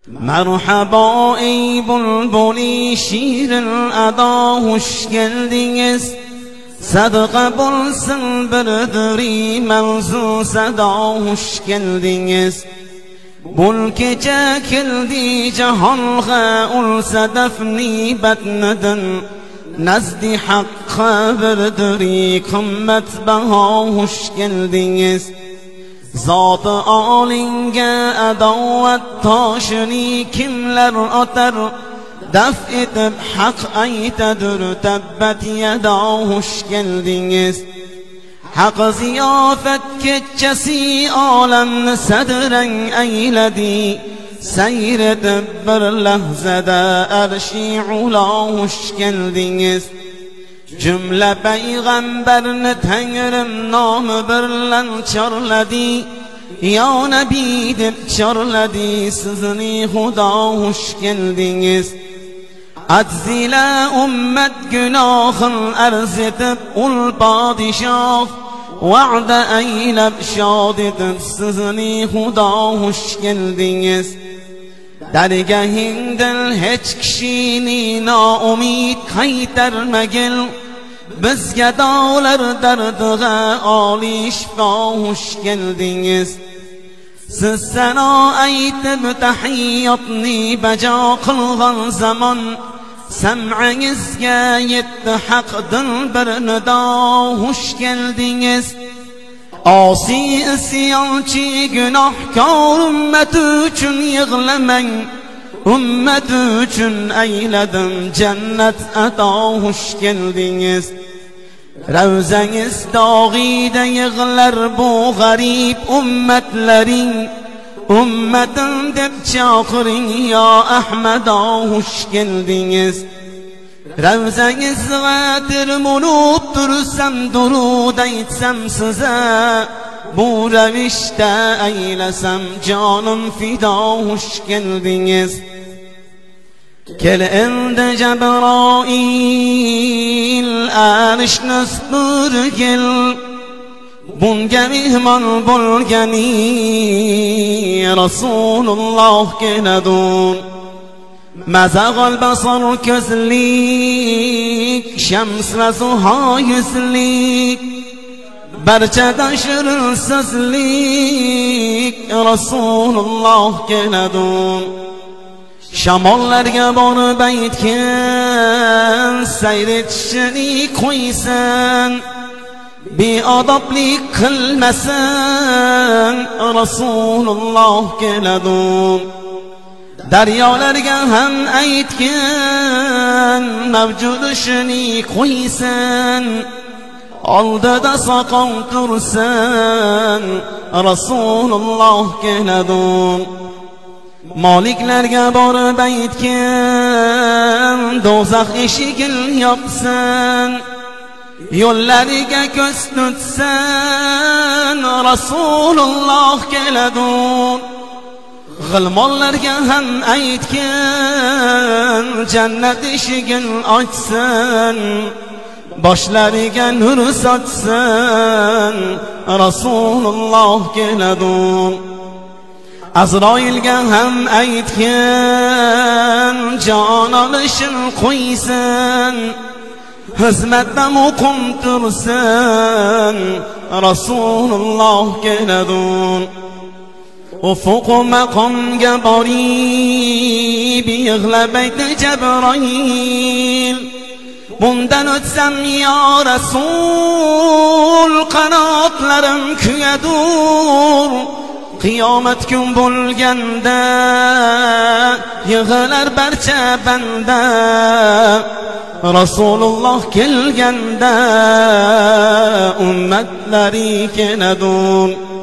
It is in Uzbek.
Merhaba ey bulbuli şirin ada hoş geldiniz. Sadaka bulsun birdiri mevzu sada hoş geldiniz. Bul gece kildi cehalga ulsa defni bednedin. Nezdi hakka birdiri kımmet baha hoş geldiniz. Zat-ı alinge edavet taşını kimler atar, def edip hak aytedir tebbet yeda hoş geldiniz. Hak ziyafet keçesi alemni sedren eyledi, seyredip bir lehzede erşi ula hoş geldiniz. Cümle peygamberini Tengrim namı birlen çarladı, ya Nebi deb çarladı, sizni Huda hoş geldiniz. Acz ile ümmet günahın arz edip ul padişah, va'de eylep şad edip sizni Huda hoş geldiniz. Dergahindil hiç kişini naumid kaytarmagil, bizge dağlar derdiga ali şifa hoş geldiniz. Siz sana aytib tahiyyatni baca kılgan zaman, sem'ingizge yetti haq dil nida hoş geldiniz. Asi isyançı günahkar ümmet üçün yığlamayın, ümmet üçün eyledim cennet ata hoş geldiniz. Ravzangiz dağide yığlar bu garip ümmetlerin, ümmetim deb çakırın ya Ahmed'a hoş geldiniz. Ravzangiz g'atir munub dursam durud aytsam size, bu ravishda eylesem canım fida hoş geldiniz. Kel endi Cebrail arishni supurgil, bunga mehmon bo'lgani Rasululloh keladi. Mazag'al basar ko'zlik, shams va zuho yuzlik, barchada shirin so'zlik Rasululloh keladi. Shamollarga borib aytgan, sayr etishini qo'ysin, beodoblik qilmasin Rasululloh keladi. Daryolarga ham aytgan, mavjud ishini qo'ysin, oldida soqov tursin Rasululloh keladi. Moliklarga borib aytgan, do'zax eshigini yopsin, yo'llariga ko'z tutsin Rasululloh keladi. G'ilmonlarga ham aytgan, jannat eshigini ochsin, boshlariga nur sochsin Rasululloh keladi. Azroilga ham aytgan, jon olishin qo'ysin, xizmatda muqim tursin Rasululloh keladi. Ufuq maqomga borib yig'lab aytdi Jabroil, bundan o'tsam ya Rasul qanotlarim kuyadur. Qiyomat kun bo'lganda yig'lar barcha banda, Rasululloh kelganda ummatlari keladi.